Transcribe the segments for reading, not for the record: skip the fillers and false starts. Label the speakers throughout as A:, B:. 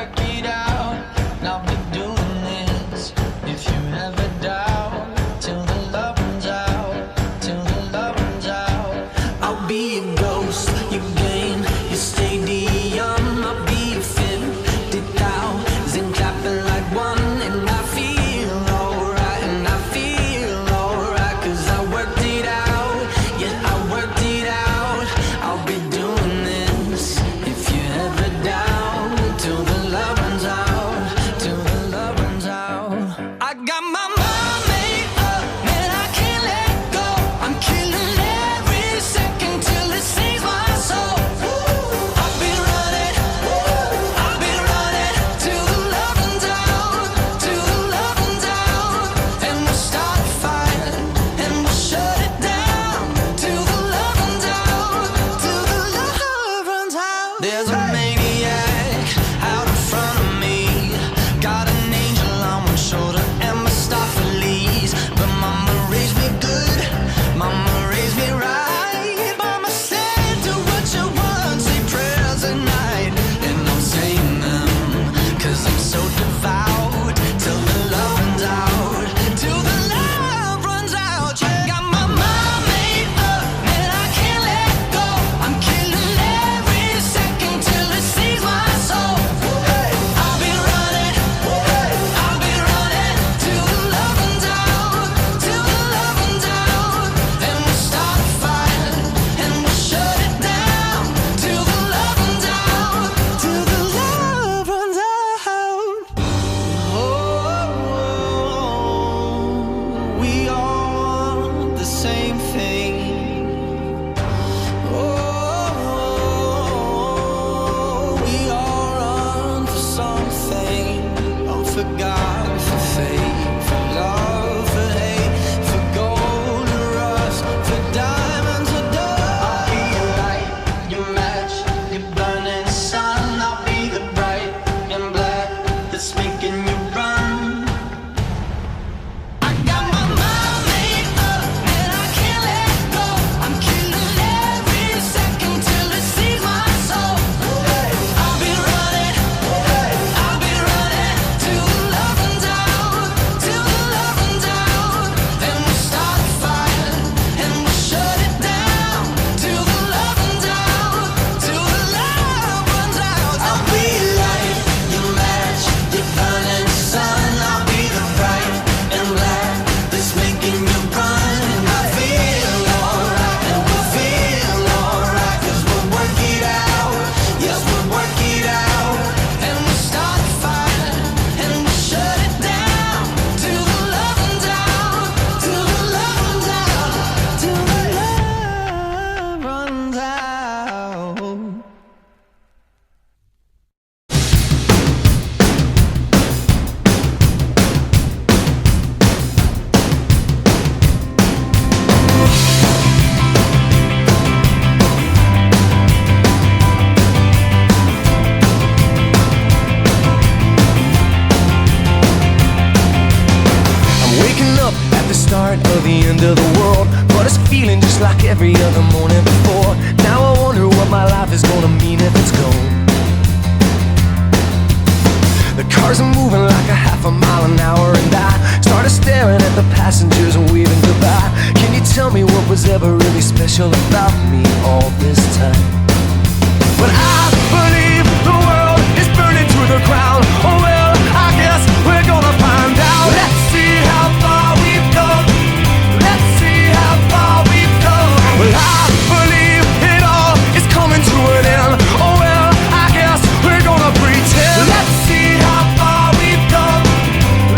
A: work it out. And I'll be doing this if you ever doubt. Till the love runs out, till the love runs out. I'll be a ghost, you gain, you stadium. I'll be a 50,000 clapping like one. And I feel alright, and I feel alright. Cause I worked it out, yeah, I worked it out. I'll be doing this if you ever doubt. Till the love runs out, till the love runs out. I got my mind made up, man, I can't let go. I'm killing every second till it saves my soul. I've been running till the love runs out, till the love runs out. And we'll start a fire, and we'll shut it down, till the love runs out, till the love runs out. There's a maniac out in front of me, got an angel on one shoulder and Mephistopheles. But mama raised me good, mama raised me right. Mama said, do what you want, say prayers at night. And I'm saying them, cause I'm so devout. Till the love runs out, till the love runs out. Yeah. Got my mind made up, man, I can't let go. I'm killing every second till it saves my soul. I've been running till the love runs out, till the love runs out. And we'll start a fire, and we'll shut it down, till the love runs out, till the love runs out. Oh, we all want the same thing. Oh, we all run for something. Oh, for God, for faith, for love, for hate, for gold or rust, for diamonds or dust. I'll be your light, your match, your burning sun. I'll be the bright and black that's making you run. I got my mind made up, and I can't let go. I'm killing every second till it saves my soul. I've been running till the love runs out, till the love runs out. Then we'll start a fire, and we'll shut it down, till the love runs out, till the love runs out. I'll be your light, your match, your burning sun. I'll be the bright and black that's making you run. And I feel alright, and we'll feel alright, cause we'll work it out. Yes, we'll work it out. And we'll start a fire, and we'll shut it down, till the love runs out, till the love runs out, till the love runs out.
B: I'm waking up at the start of the end of the world, but it's feeling just like every other morning before. Now I wonder what my life is gonna mean if it's gone. The cars are moving like a half a mile an hour, and I started staring at the passengers and waving goodbye. Can you tell me what was ever really special about me all this time? But I believe the world is burning to the ground. Oh well, I guess we're gonna find out. Let's see how far we've come. Let's see how far we've come. Well, I believe it all is coming to an end. Oh well, I guess we're gonna pretend. Let's see how far we've come.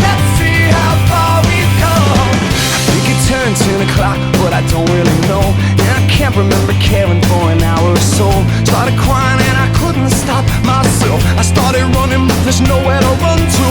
B: Let's see how far we've come. We could turn 10 o'clock, but I don't really know. And I can't remember caring for an hour or so. Started crying and I couldn't stop myself. I started running, but there's nowhere to run to.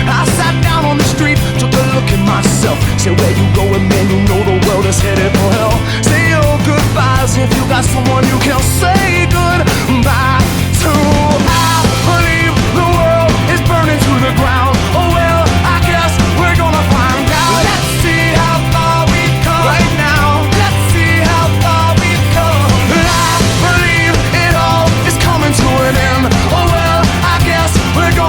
B: I sat down on the street, took a look at myself. Said, where you going, man? You know the world is headed for hell. Say your goodbyes if you got someone you can say goodbye to. I believe the world is burning to the ground. Oh well, I guess we're gonna find out. Let's see how far we've come right now. Let's see how far we've come. I believe it all is coming to an end. Oh well, I guess we're gonna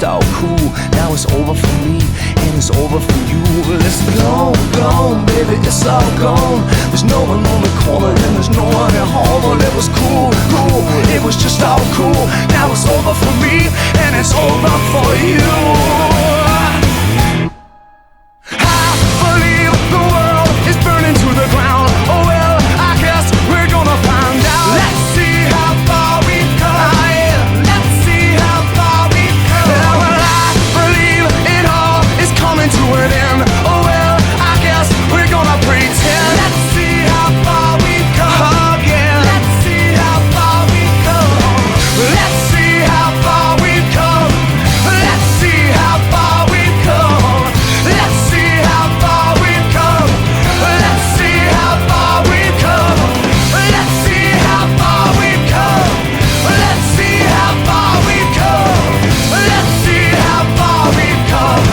B: just all cool. Now it's over for me and it's over for you. It's gone, gone, baby, it's all gone. There's no one on the corner and there's no one at home. Well, it was cool, cool, it was just all cool. Now it's over for me and it's over for you. I believe the world is burning to the ground. Oh well, I guess we're gonna find out. Let's see how far we've come. Let's see how far we've come. Well, I believe it all is coming to an end. Oh well, I guess we're gonna pretend. Let's see how far we've come. Oh yeah, let's see how far we've come. Let's see how far we've come. Let's see how far we've come. Let's see how far we've come. Let's see how far we've come. Let's see how far we've come. Let's see how far we've come. Let's see how far we've come.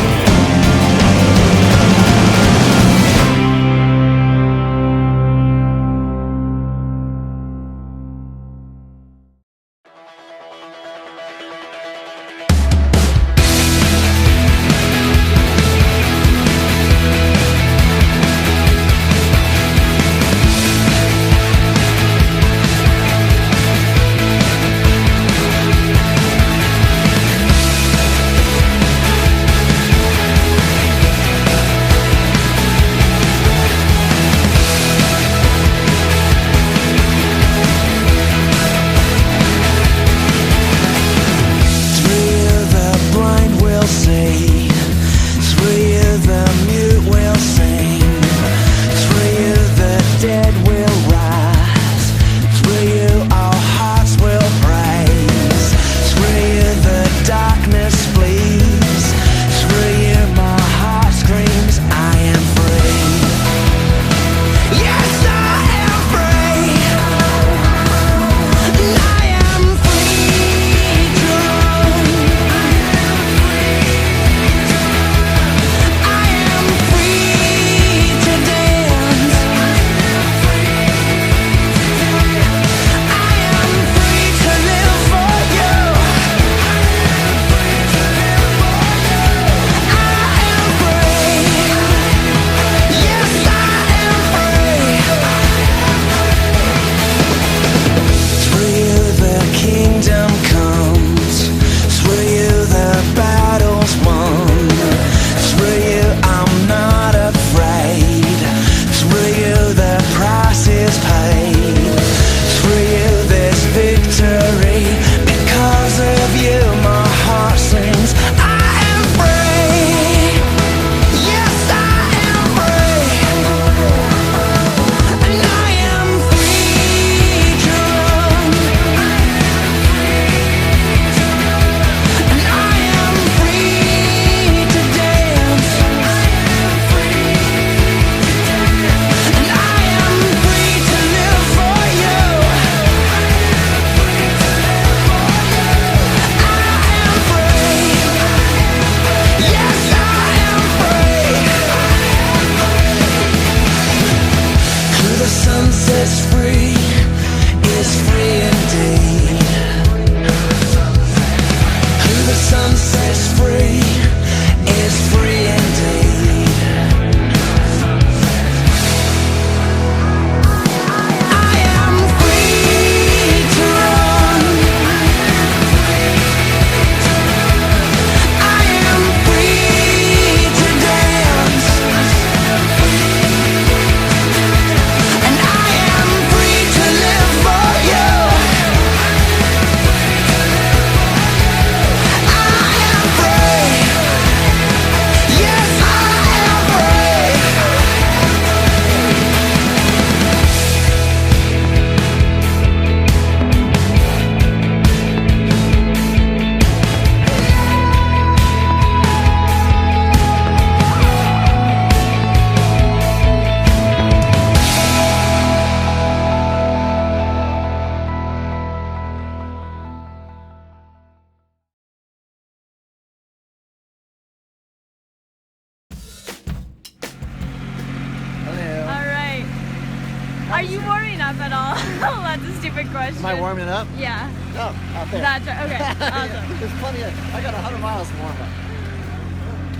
C: Are you warming up up at all? That's a stupid question.
D: Am I warming up?
C: Yeah.
D: No, out there.
C: That's right. Okay, awesome.
D: There's plenty of, I got 100 miles to warm up.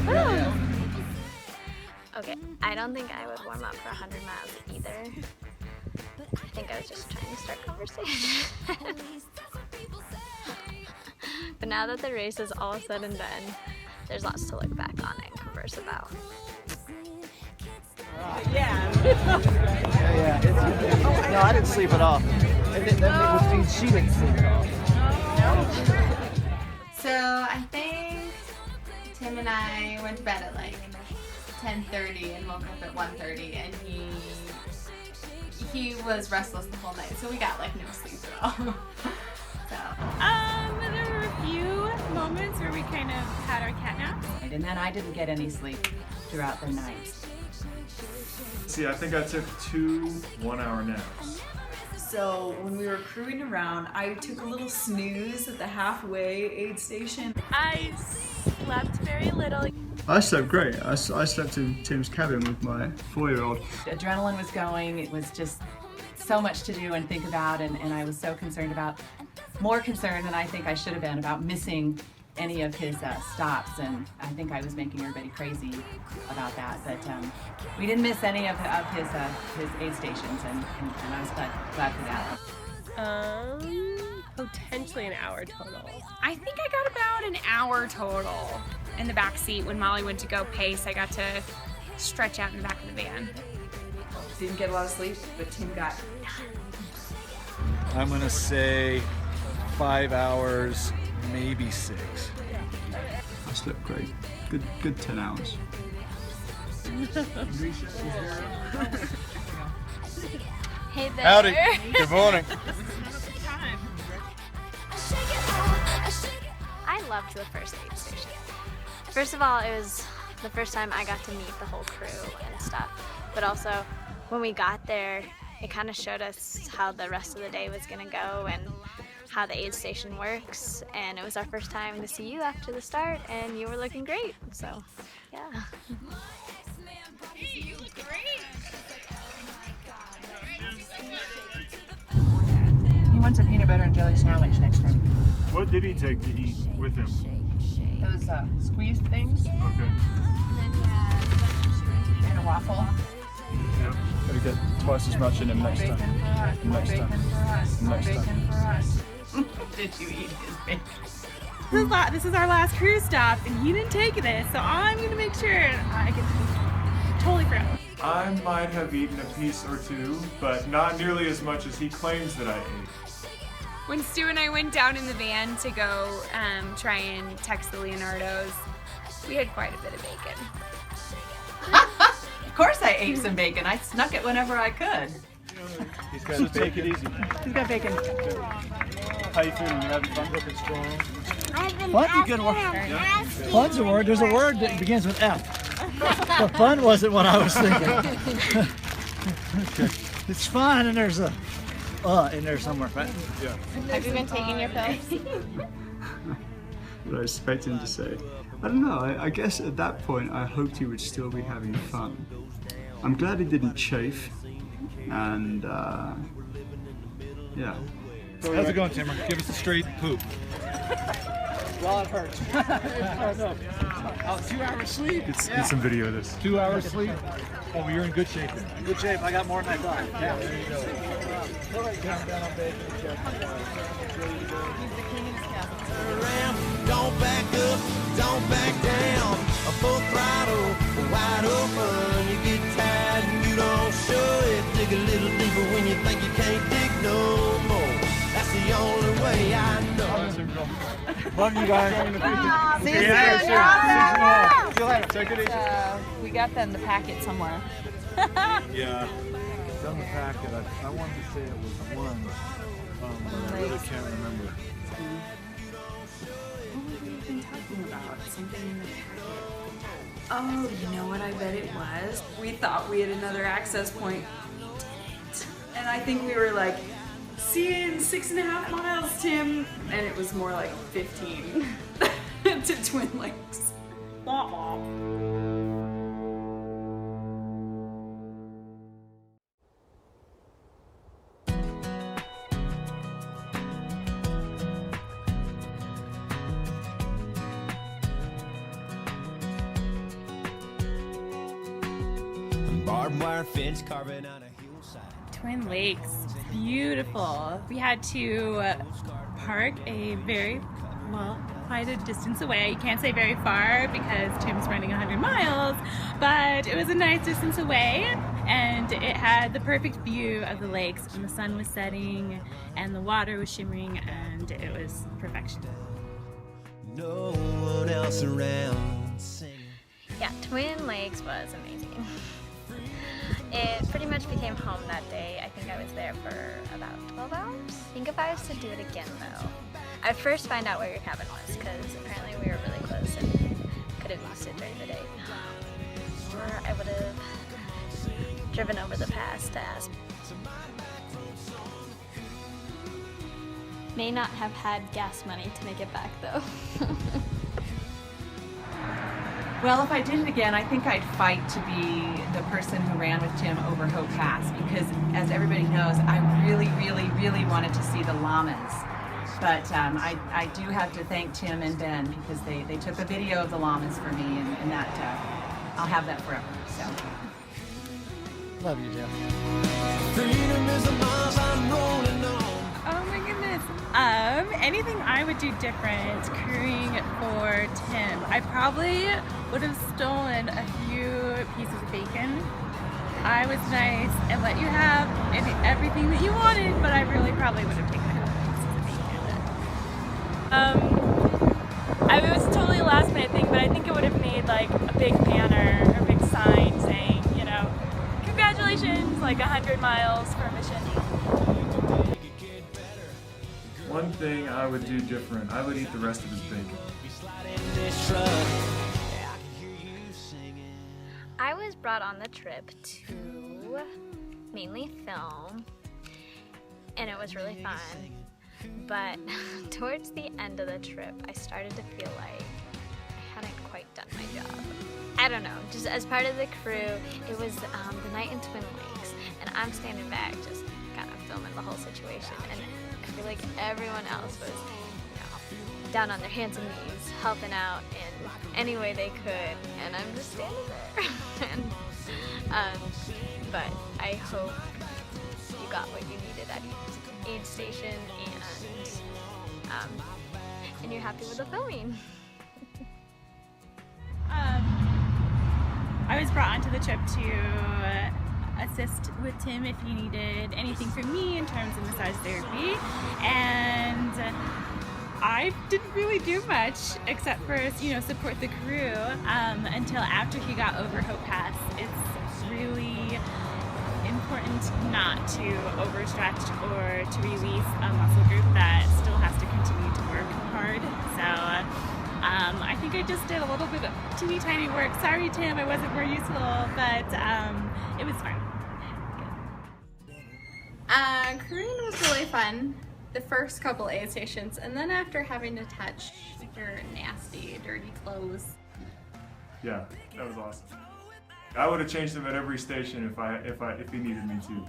D: Yeah.
C: Okay, I don't think I would warm up for 100 miles either. I think I was just trying to start conversation. But now that the race is all said and done, there's lots to look back on and converse about.
D: Yeah. No, I didn't sleep at all. That means she didn't sleep at all.
E: So I think Tim and I went to bed at like 10:30 and woke up at 1:30, and he was restless the whole night, so we got like no sleep at all. So.
F: There were a few moments where we kind of had our cat naps.
G: And then I didn't get any sleep throughout the night.
H: See, I think I took 2 1-hour naps.
I: So when we were crewing around, I took a little snooze at the halfway aid station.
F: I slept very little.
H: I slept great. I slept in Tim's cabin with my 4-year-old.
G: Adrenaline was going. It was just so much to do and think about, and I was so concerned about, more concerned than I think I should have been about missing any of his stops, and I think I was making everybody crazy about that. But we didn't miss any of his aid stations, and I was glad for that.
F: Potentially an hour total.
J: I think I got about an hour total in the back seat. When Molly went to go pace, I got to stretch out in the back of the van.
I: Didn't get a lot of sleep, but Tim got.
K: I'm gonna say 5 hours, maybe 6.
H: I slept great. Good 10 hours.
C: Hey there.
K: Howdy. Good morning.
C: I loved the first aid station. First of all, it was the first time I got to meet the whole crew and stuff, but also when we got there, it kind of showed us how the rest of the day was gonna go and how the aid station works, and it was our first time to see you after the start, and you were looking great, so yeah.
J: Hey, you look great!
G: He wants a peanut butter and jelly sandwich next time.
H: What did he take to eat with him?
G: Those squeezed things
H: Okay.
G: and a waffle.
H: Yep. Gotta get twice as much in him next time.
G: More bacon for us. More
H: Next time.
G: bacon for us. Did you eat his bacon?
F: This is our last cruise stop, and he didn't take this, so I'm gonna make sure I get totally forgot.
H: I might have eaten a piece or two, but not nearly as much as he claims that I ate.
J: When Stu and I went down in the van to go try and text the Leonardos, we had quite a bit of bacon.
G: Of course I ate some bacon. I snuck it whenever I could.
K: He's got to take it easy.
G: He's got bacon.
K: How you feeling? You having fun? Looking strong.
D: Fun's a good word. Fun's a word. There's a word that begins with F. But fun wasn't what I was thinking. Okay. It's fun, and there's a in there somewhere, right?
K: Yeah.
E: Have you been taking your pills?
H: What I was expecting to say. I don't know, I guess at that point I hoped he would still be having fun. I'm glad he didn't chafe, and yeah.
K: How's it going, Timmer? Give us a straight poop.
D: Well, it hurts. Oh, 2 hours sleep.
H: Get some video of this.
K: 2 hours sleep? Oh, well, you're in good shape then.
D: Good shape. I got more than I thought.
K: Yeah, there you go.
A: Don't back up, don't back down. A full throttle, wide open. You get tired and you don't show it. Dig a little deeper when you think you can't dig no more. That's the only way I know.
D: Love you guys.
G: See you
K: Yeah,
G: soon.
K: sure.
D: See you later.
K: Take it easy.
I: We got them the packet somewhere.
K: Yeah. It's on the packet. I wanted to say it was one, but I really can't remember.
I: What have we been talking about? Something in the packet. Oh, you know what I bet it was? We thought we had another access point. We didn't. And I think we were like, see you in 6.5 miles, Tim. And it was more like 15 to Twin Lakes. Wah, wah.
B: barbed wire fence carving out a hillside.
F: Twin Lakes, beautiful. We had to park quite a distance away. You can't say very far because Tim's running 100 miles, but it was a nice distance away, and it had the perfect view of the lakes, and the sun was setting and the water was shimmering, and it was perfection.
B: No one else around singing.
C: Yeah, Twin Lakes was amazing. It pretty much became home that day. I think I was there for about 12 hours. I think if I was to do it again though, I'd first find out where your cabin was, because apparently we were really close and could have used it during the day. Or I would have driven over the pass to ask. May not have had gas money to make it back though.
G: Well, if I did it again, I think I'd fight to be the person who ran with Tim over Hope Pass, because as everybody knows, I really, really, really wanted to see the llamas. But I do have to thank Tim and Ben, because they took a video of the llamas for me, and that I'll have that forever. So.
D: Love you, Jeff.
B: Freedom is the miles I'm rolling on.
F: Oh my goodness. Anything I would do different crewing for Tim. I probably would have stolen a few pieces of bacon. I was nice and let you have everything that you wanted, but I really probably would have taken a couple pieces of bacon.
L: I mean, it was totally a last minute thing, but I think it would have made like a big banner or a big sign saying, you know, congratulations, like 100 miles for mission.
K: One thing I would do different, I would eat the rest of his bacon.
C: I was brought on the trip to mainly film, and it was really fun. But towards the end of the trip, I started to feel like I hadn't quite done my job. I don't know, just as part of the crew, it was the night in Twin Lakes, and I'm standing back just kind of filming the whole situation, and I feel like everyone else was, down on their hands and knees, helping out in any way they could, and I'm just standing there. But I hope you got what you needed at each aid station, and you're happy with the filming.
F: I was brought onto the trip to assist with Tim if he needed anything from me in terms of massage therapy, and I didn't really do much except for, support the crew until after he got over Hope Pass. It's really important not to overstretch or to release a muscle group that still has to continue to work hard. So I think I just did a little bit of teeny tiny work. Sorry, Tim, I wasn't more useful, but it was fun.
E: Crewing was really fun the first couple aid stations, and then after having to touch your nasty, dirty clothes.
K: Yeah, that was awesome. I would have changed them at every station if he needed me to.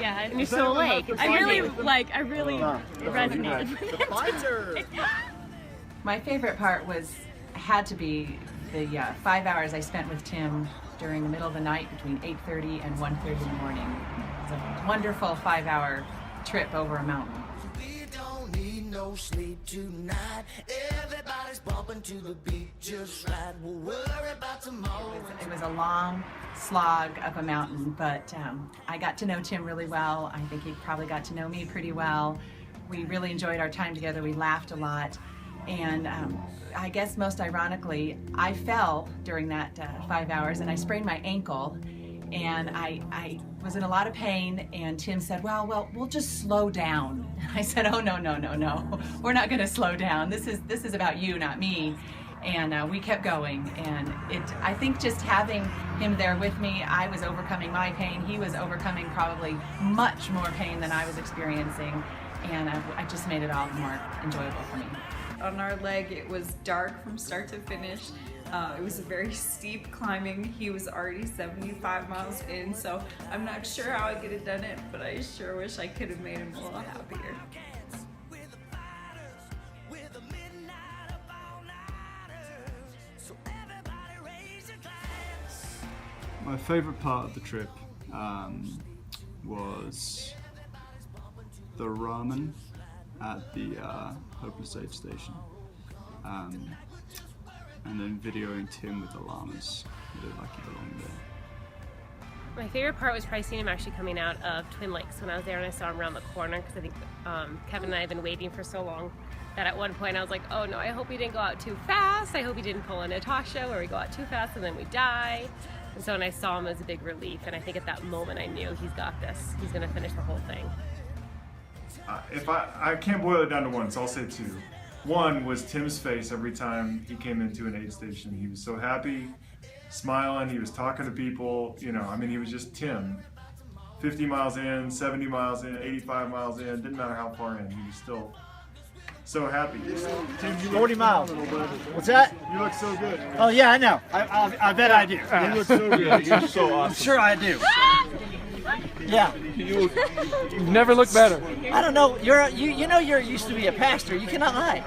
F: Yeah, and you're so awake. I really resonated with it.
G: My favorite part had to be the 5 hours I spent with Tim during the middle of the night between 8:30 and 1:30 in the morning. It was a wonderful 5-hour trip over a mountain.
B: We don't need no sleep tonight. Everybody's bumping to the beat just right. We'll worry about tomorrow.
G: It was a long slog up a mountain, but I got to know Tim really well. I think he probably got to know me pretty well. We really enjoyed our time together. We laughed a lot. And I guess most ironically, I fell during that 5 hours and I sprained my ankle, and I was in a lot of pain, and Tim said, well, we'll just slow down. I said, oh, no. We're not gonna slow down. This is about you, not me. And we kept going, and I think just having him there with me, I was overcoming my pain. He was overcoming probably much more pain than I was experiencing, and I just made it all more enjoyable for me.
I: On our leg, it was dark from start to finish. It was a very steep climbing. He was already 75 miles in, so I'm not sure how I could have done it, but I sure wish I could have made him a little happier.
H: My favourite part of the trip was the ramen at the Hopeless Aid station, and then videoing Tim with the llamas. It looked like he belonged there.
M: My favorite part was probably seeing him actually coming out of Twin Lakes when I was there and I saw him around the corner, because I think Kevin and I have been waiting for so long that at one point I was like, oh no, I hope he didn't go out too fast. I hope he didn't pull a Natasha where we go out too fast and then we die. And so when I saw him, it was a big relief, and I think at that moment I knew he's got this. He's going to finish the whole thing.
K: If I can't boil it down to one, so I'll say two. One was Tim's face every time he came into an aid station. He was so happy, smiling, he was talking to people, you know, I mean, he was just Tim. 50 miles in, 70 miles in, 85 miles in, didn't matter how far in, he was still so happy.
D: Tim, 40 miles. What's that?
K: You look so good.
D: Oh yeah, I know. I bet I do.
K: You look so good. You're so awesome.
D: I'm sure I do. Yeah.
N: You never look better.
D: I don't know. You know you used to be a pastor. You cannot lie.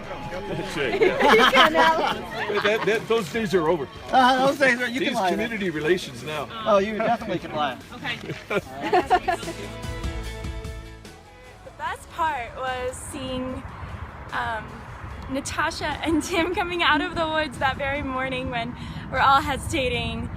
N: That's it. Yeah. Those days are over.
D: Those days are. You can lie.
N: These community relations now.
D: Oh, you definitely can lie.
M: Okay.
L: The best part was seeing Natasha and Tim coming out of the woods that very morning when we're all hesitating.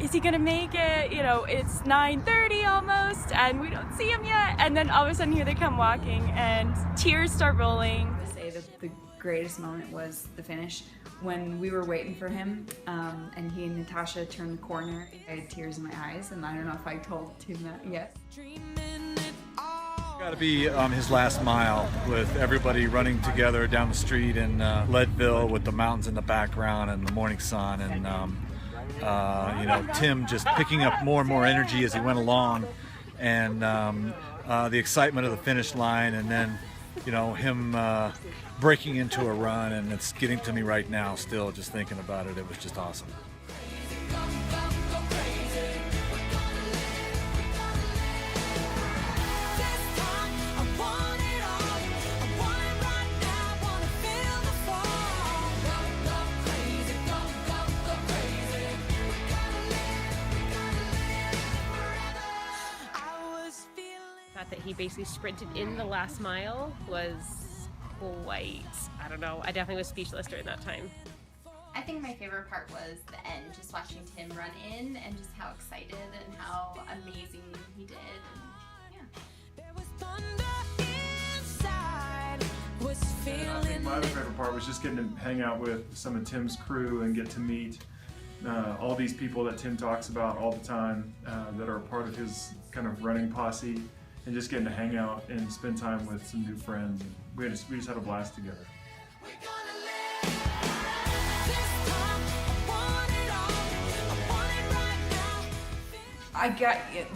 L: Is he gonna make it? You know, it's 9:30 almost and we don't see him yet. And then all of a sudden here they come walking and tears start rolling.
I: I say that the greatest moment was the finish when we were waiting for him and he and Natasha turned the corner. I had tears in my eyes, and I don't know if I told Tim that yet.
O: Got to be his last mile with everybody running together down the street in Leadville with the mountains in the background and the morning sun, and you know, Tim just picking up more and more energy as he went along, and the excitement of the finish line, and then, you know, him breaking into a run, and it's getting to me right now still just thinking about it. It was just awesome.
M: That he basically sprinted in the last mile was quite, I don't know, I definitely was speechless during that time.
E: I think my favorite part was the end, just watching Tim run in and just how excited and how amazing he did.
K: I think my other favorite part was just getting to hang out with some of Tim's crew and get to meet all these people that Tim talks about all the time that are a part of his kind of running posse, and just getting to hang out and spend time with some new friends. We just had a blast together.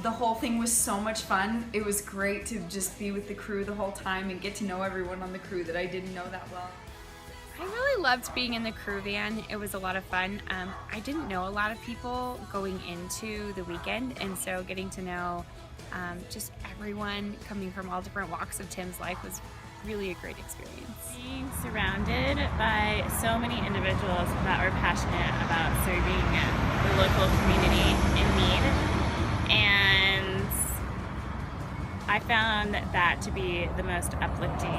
I: The whole thing was so much fun. It was great to just be with the crew the whole time and get to know everyone on the crew that I didn't know that well.
J: I really loved being in the crew van. It was a lot of fun. I didn't know a lot of people going into the weekend, and so getting to know just everyone coming from all different walks of Tim's life was really a great experience.
F: Being surrounded by so many individuals that were passionate about serving the local community in need, and I found that to be the most uplifting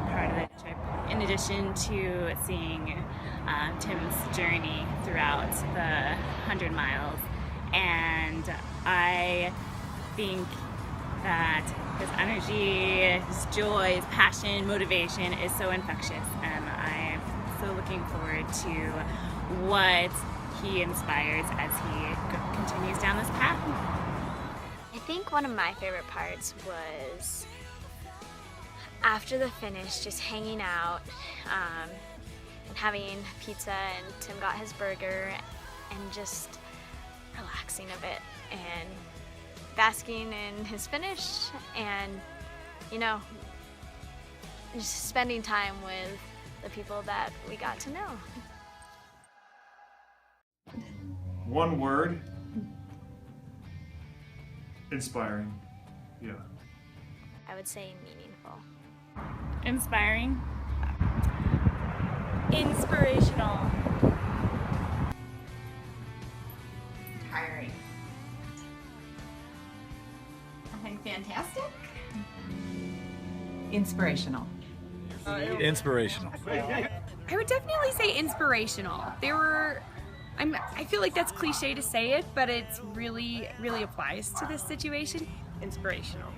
F: part of the trip. In addition to seeing Tim's journey throughout the 100 miles, and I think that his energy, his joy, his passion, motivation is so infectious, and I'm so looking forward to what he inspires as he continues down this path.
C: I think one of my favorite parts was after the finish, just hanging out and having pizza, and Tim got his burger, and just relaxing a bit and basking in his finish, and, you know, just spending time with the people that we got to know.
K: One word: inspiring. Yeah.
C: I would say meaningful.
F: Inspiring.
L: Inspirational.
E: Tiring. Fantastic.
G: Inspirational.
O: Inspirational.
J: I would definitely say inspirational. I feel like that's cliche to say it, but it's really applies to this situation.
M: Inspirational.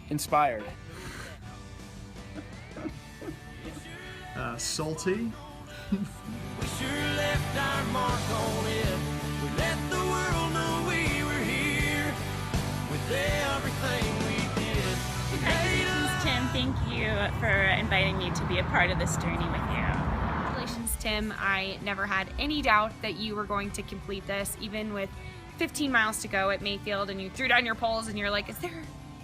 P: Inspired.
H: Salty.
A: We sure left our mark on it. We let the world know we were here with everything we did.
F: Congratulations, Tim. Thank you for inviting me to be a part of this journey with you.
J: Congratulations, Tim. I never had any doubt that you were going to complete this, even with 15 miles to go at Mayfield, and you threw down your poles and you're like, is there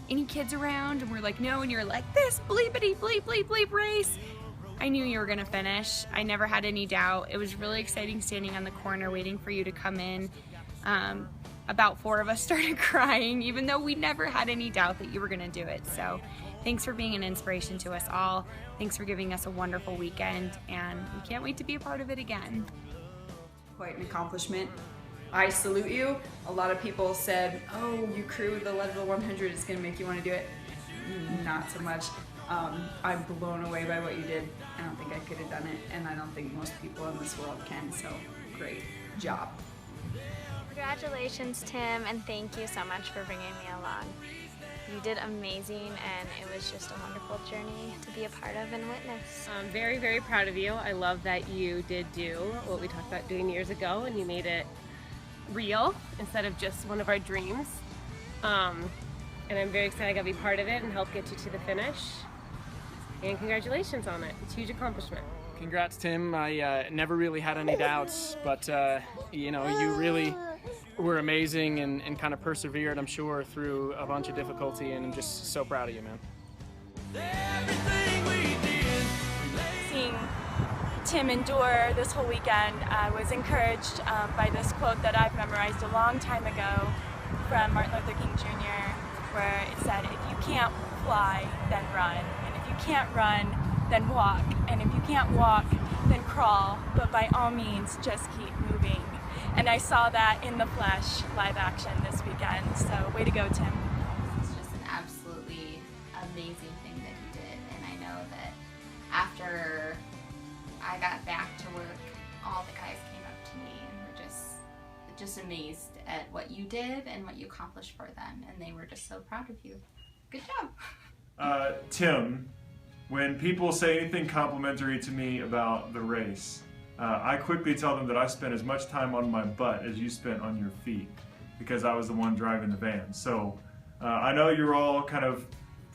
J: any kids around? And we're like, no, and you're like, this bleepity bleep bleep bleep race. I knew you were gonna finish. I never had any doubt. It was really exciting standing on the corner waiting for you to come in. About 4 of us started crying, even though we never had any doubt that you were gonna do it. So thanks for being an inspiration to us all. Thanks for giving us a wonderful weekend, and we can't wait to be a part of it again.
I: Quite an accomplishment. I salute you. A lot of people said, oh, you crewed the Leadville 100, it's gonna make you wanna do it. Not so much. I'm blown away by what you did. I don't think I could have done it, and I don't think most people in this world can, so great job.
C: Congratulations, Tim, and thank you so much for bringing me along. You did amazing, and it was just a wonderful journey to be a part of and witness.
M: I'm very, very proud of you. I love that you did do what we talked about doing years ago, and you made it real instead of just one of our dreams. And I'm very excited I got to be part of it and help get you to the finish. And congratulations on it. It's a huge accomplishment.
P: Congrats, Tim. I never really had any doubts, but you know, you really were amazing and kind of persevered, I'm sure, through a bunch of difficulty, and I'm just so proud of you, man.
L: Seeing Tim endure this whole weekend, I was encouraged by this quote that I've memorized a long time ago from Martin Luther King Jr., where it said, if you can't fly, then run. And if you can't run, then walk. And if you can't walk, then crawl. But by all means, just keep moving. And I saw that in the flesh, live action this weekend. So way to go, Tim.
E: It's just an absolutely amazing thing that you did. And I know that after I got back to work, all the guys came up to me and were just amazed at what you did and what you accomplished for them, and they were just so proud of you. Good job.
K: Tim, when people say anything complimentary to me about the race, I quickly tell them that I spent as much time on my butt as you spent on your feet, because I was the one driving the van. So I know you're all kind of,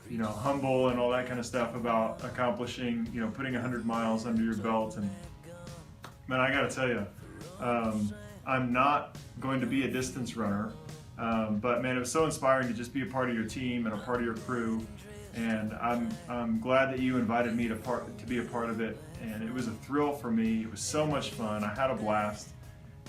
K: you know, humble and all that kind of stuff about accomplishing, you know, putting 100 miles under your belt. And man, I gotta tell you, I'm not going to be a distance runner, but man, it was so inspiring to just be a part of your team and a part of your crew, and I'm glad that you invited me to be a part of it, and it was a thrill for me. It was so much fun. I had a blast,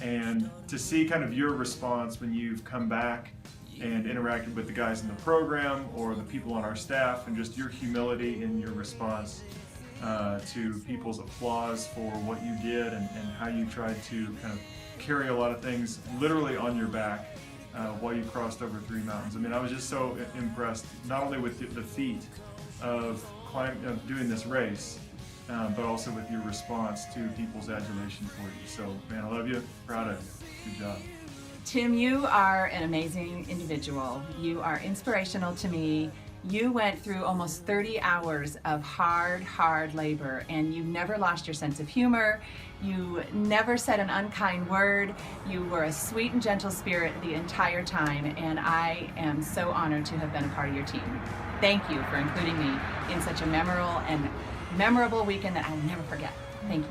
K: and to see kind of your response when you've come back and interacted with the guys in the program or the people on our staff, and just your humility in your response to people's applause for what you did and how you tried to kind of carry a lot of things literally on your back while you crossed over 3 mountains. I mean, I was just so impressed, not only with the feat of doing this race, but also with your response to people's adulation for you. So, man, I love you, proud of you. Good job.
G: Tim, you are an amazing individual. You are inspirational to me. You went through almost 30 hours of hard labor, and you never lost your sense of humor. You never said an unkind word. You were a sweet and gentle spirit the entire time, and I am so honored to have been a part of your team. Thank you for including me in such a memorable weekend that I'll never forget. Thank you.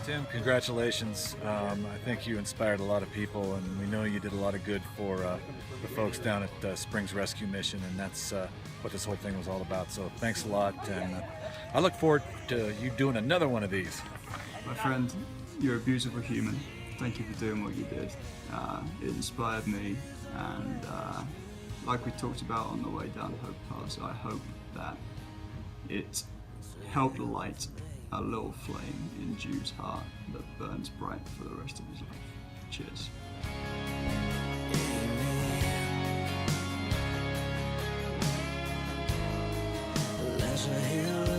O: Tim, congratulations. I think you inspired a lot of people, and we know you did a lot of good for the folks down at Springs Rescue Mission, and that's what this whole thing was all about. So thanks a lot, and I look forward to you doing another one of these.
H: My friend, you're a beautiful human. Thank you for doing what you did. It inspired me, and like we talked about on the way down Hope Pass, I hope that it helped light a little flame in Jude's heart that burns bright for the rest of his life. Cheers.
B: was a hero.